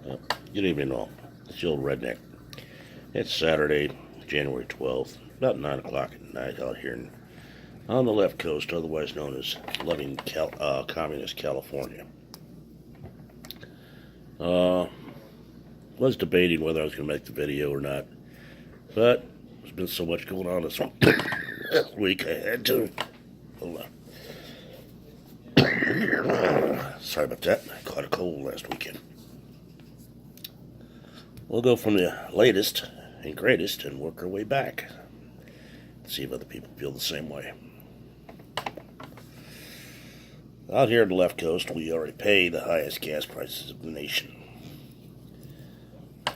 Good evening, all. It's the old redneck. It's Saturday, January 12th, about 9 o'clock at night out here on the left coast, otherwise known as loving communist California. Was debating whether I was going to make the video or not, but there's been so much going on this week I had to. Hold on. Sorry about that. I caught a cold last weekend. We'll go from the latest and greatest and work our way back. See if other people feel the same way. Out here on the left coast, we already pay the highest gas prices of the nation.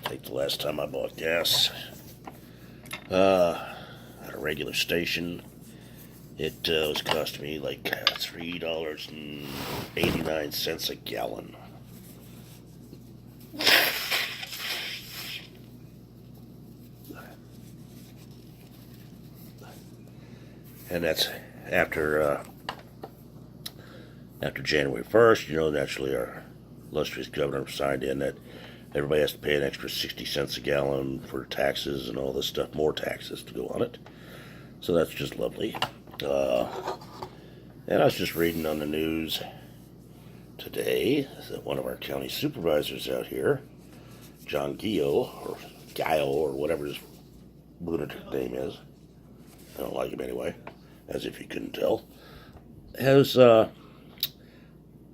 Take the last time I bought gas at a regular station, it was costing me like $3.89 a gallon. And that's after January 1st. You know, naturally, our illustrious governor signed in that everybody has to pay an extra 60 cents a gallon for taxes and all this stuff, more taxes to go on it. So that's just lovely. And I was just reading on the news today that one of our county supervisors out here, John Gio, or whatever his lunatic name is, I don't like him anyway, as if you couldn't tell, has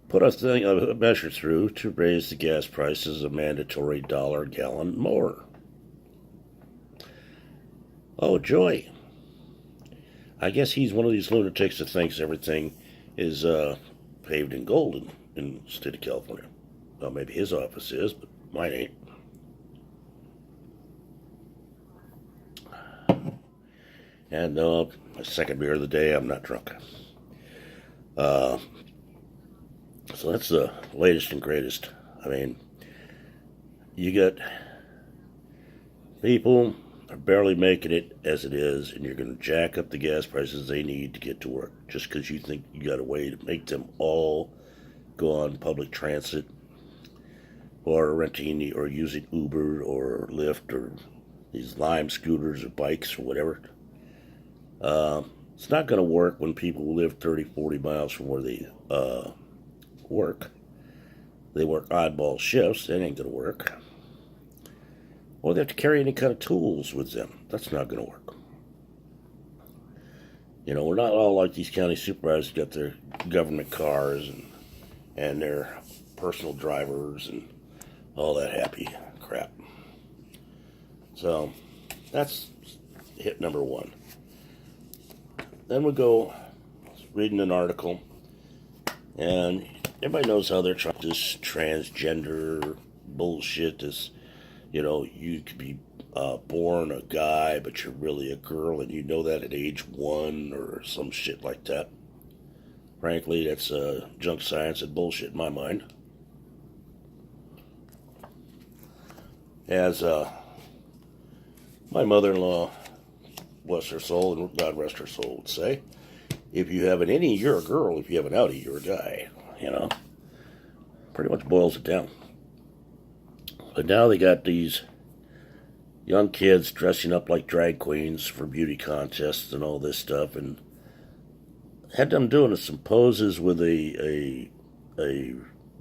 put a measure through to raise the gas prices a mandatory $1 a gallon more. Oh, joy. I guess he's one of these lunatics that thinks everything is paved in gold in the state of California. Well, maybe his office is, but mine ain't. And my second beer of the day, I'm not drunk. So that's the latest and greatest. I mean, you got people are barely making it as it is, and you're going to jack up the gas prices they need to get to work just because you think you got a way to make them all go on public transit or renting or using Uber or Lyft or these Lime scooters or bikes or whatever. It's not going to work when people live 30, 40 miles from where they work. They work oddball shifts. That ain't going to work. Or they have to carry any kind of tools with them. That's not going to work. You know, we're not all like these county supervisors got their government cars and their personal drivers and all that happy crap. So that's hit number one. Then we go reading an article, and everybody knows how they're trying this transgender bullshit. This, you know, you could be born a guy, but you're really a girl, and you know that at age 1 or some shit like that. Frankly, that's junk science and bullshit in my mind. As my mother-in-law, bless her soul, and God rest her soul, would say, if you have an innie, you're a girl. If you have an outie, you're a guy. You know? Pretty much boils it down. But now they got these young kids dressing up like drag queens for beauty contests and all this stuff, and had them doing some poses with a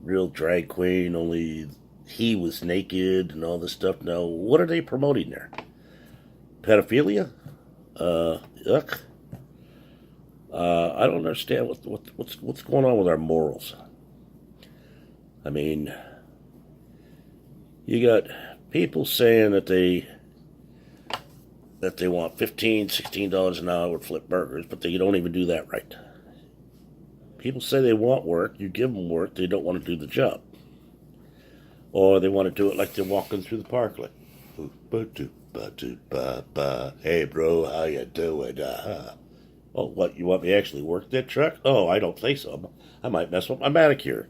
real drag queen, only he was naked and all this stuff. Now, what are they promoting there? Pedophilia? Yuck. I don't understand what's going on with our morals. I mean, you got people saying that they want $15, $16 an hour to flip burgers, but they don't even do that right. People say they want work, you give them work, they don't want to do the job. Or they want to do it like they're walking through the park, like, hey bro, how you doing? Oh, what, you want me to actually work that truck? Oh, I don't think so. I might mess up my manicure.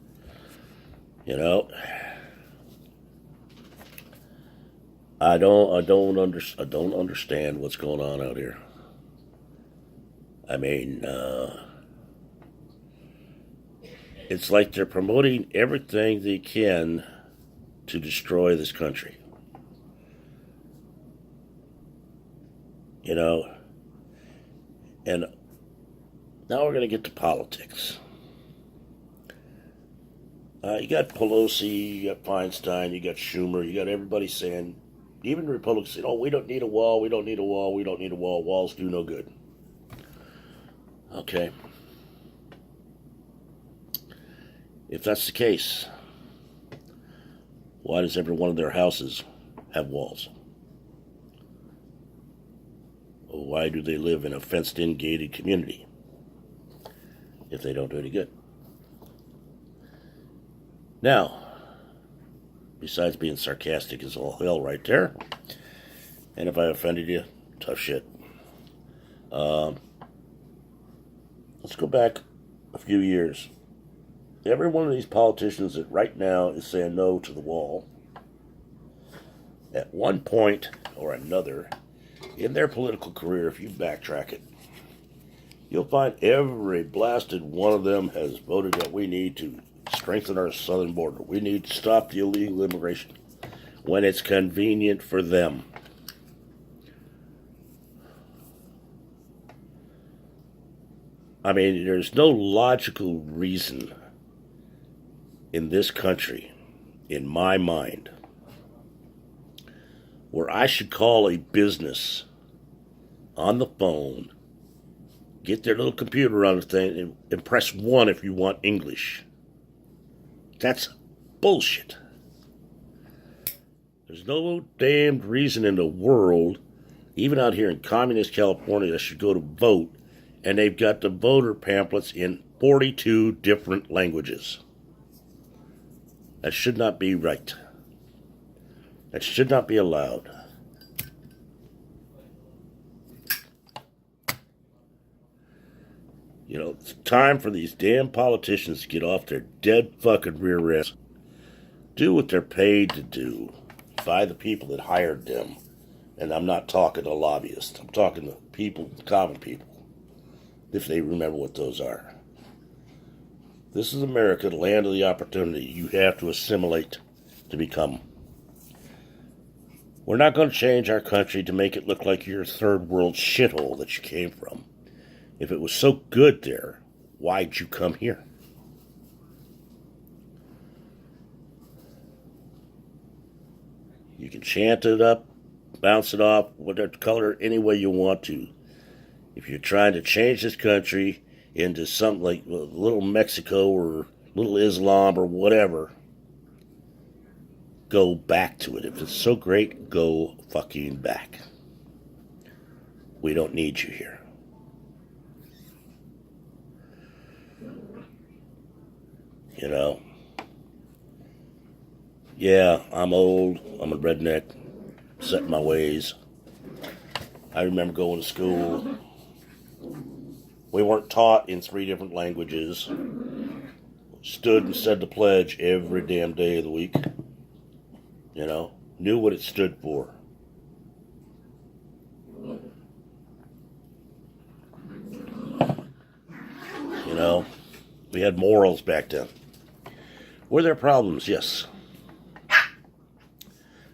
You know, I don't understand what's going on out here. I mean, it's like they're promoting everything they can to destroy this country. You know, and now we're going to get to politics. You got Pelosi, you got Feinstein, you got Schumer, you got everybody saying, even the Republicans saying, oh, we don't need a wall, we don't need a wall, we don't need a wall, walls do no good. Okay. If that's the case, why does every one of their houses have walls? Why do they live in a fenced-in, gated community if they don't do any good? Now, besides being sarcastic as all hell right there, and if I offended you, tough shit. Let's go back a few years. Every one of these politicians that right now is saying no to the wall, at one point or another in their political career, if you backtrack it, you'll find every blasted one of them has voted that we need to strengthen our southern border. We need to stop the illegal immigration when it's convenient for them. I mean, there's no logical reason in this country, in my mind, where I should call a business on the phone, get their little computer on the thing, and press 1 if you want English. That's bullshit. There's no damned reason in the world, even out here in communist California, that should go to vote, and they've got the voter pamphlets in 42 different languages. That should not be right. That should not be allowed. You know, it's time for these damn politicians to get off their dead fucking rear ends. Do what they're paid to do by the people that hired them. And I'm not talking to lobbyists. I'm talking to people, common people, if they remember what those are. This is America, the land of the opportunity. You have to assimilate to become. We're not going to change our country to make it look like your third world shithole that you came from. If it was so good there, why'd you come here? You can chant it up, bounce it off, whatever color, any way you want to. If you're trying to change this country into something like little Mexico or little Islam or whatever, go back to it. If it's so great, go fucking back. We don't need you here. You know? Yeah, I'm old. I'm a redneck. Set in my ways. I remember going to school. We weren't taught in 3 different languages. Stood and said the pledge every damn day of the week. You know? Knew what it stood for. You know? We had morals back then. Were there problems? Yes.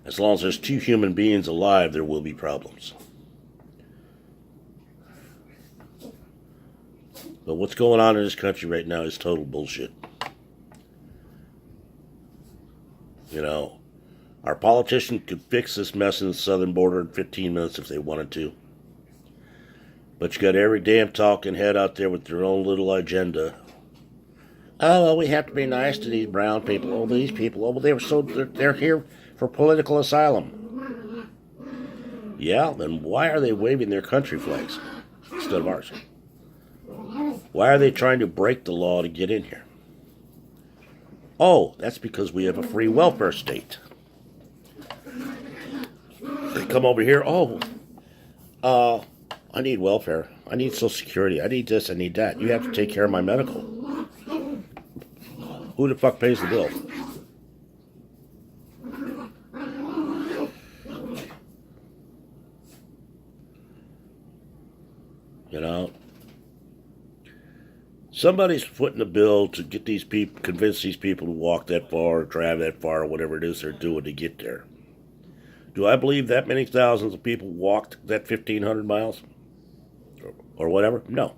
As long as there's 2 human beings alive, there will be problems. But what's going on in this country right now is total bullshit. You know, our politicians could fix this mess in the southern border in 15 minutes if they wanted to. But you got every damn talking head out there with their own little agenda. Oh, well, we have to be nice to these brown people. Oh, these people. Oh, well, they're here for political asylum. Yeah, then why are they waving their country flags instead of ours? Why are they trying to break the law to get in here? Oh, that's because we have a free welfare state. They come over here, I need welfare. I need Social Security. I need this, I need that. You have to take care of my medical. Who the fuck pays the bill? You know? Somebody's footing a bill to get these people, convince these people to walk that far, or drive that far, or whatever it is they're doing to get there. Do I believe that many thousands of people walked that 1,500 miles? Or whatever? No.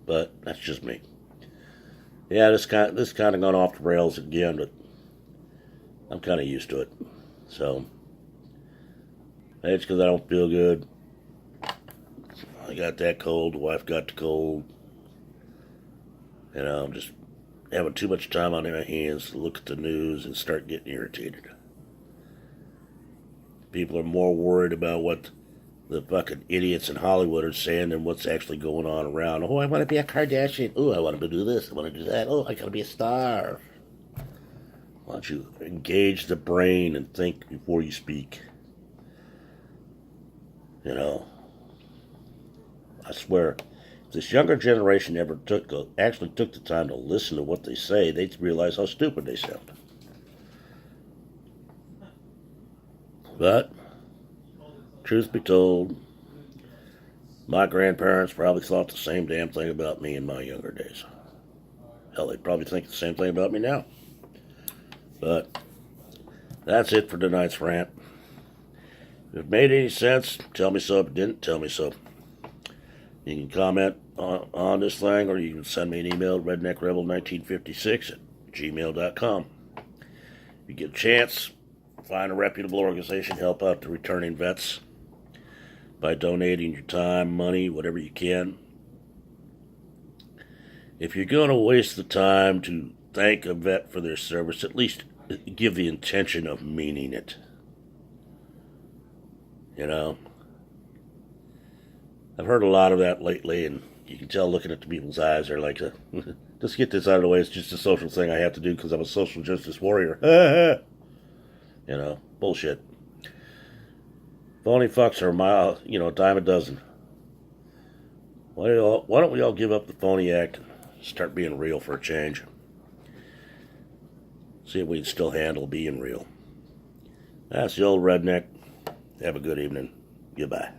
But that's just me. Yeah, this kind of gone off the rails again, but I'm kind of used to it. So, it's because I don't feel good. I got that cold. The wife got the cold. I'm just having too much time on my hands to look at the news and start getting irritated. People are more worried about what the fucking idiots in Hollywood are saying than what's actually going on around. Oh, I want to be a Kardashian. Oh, I want to do this. I want to do that. Oh, I got to be a star. Why don't you engage the brain and think before you speak? I swear, if this younger generation ever actually took the time to listen to what they say, they'd realize how stupid they sound. But, truth be told, my grandparents probably thought the same damn thing about me in my younger days. Hell, they probably think the same thing about me now. But, that's it for tonight's rant. If it made any sense, tell me so. If it didn't, tell me so. You can comment on this thing, or you can send me an email, redneckrebel1956@gmail.com. If you get a chance, find a reputable organization, help out the returning vets by donating your time, money, whatever you can. If you're going to waste the time to thank a vet for their service, at least give the intention of meaning it. I've heard a lot of that lately, and you can tell looking at the people's eyes, they're like, just get this out of the way, it's just a social thing I have to do because I'm a social justice warrior. Bullshit. Phony fucks are a dime a dozen. Why don't we all give up the phony act and start being real for a change? See if we can still handle being real. That's the old redneck. Have a good evening. Goodbye.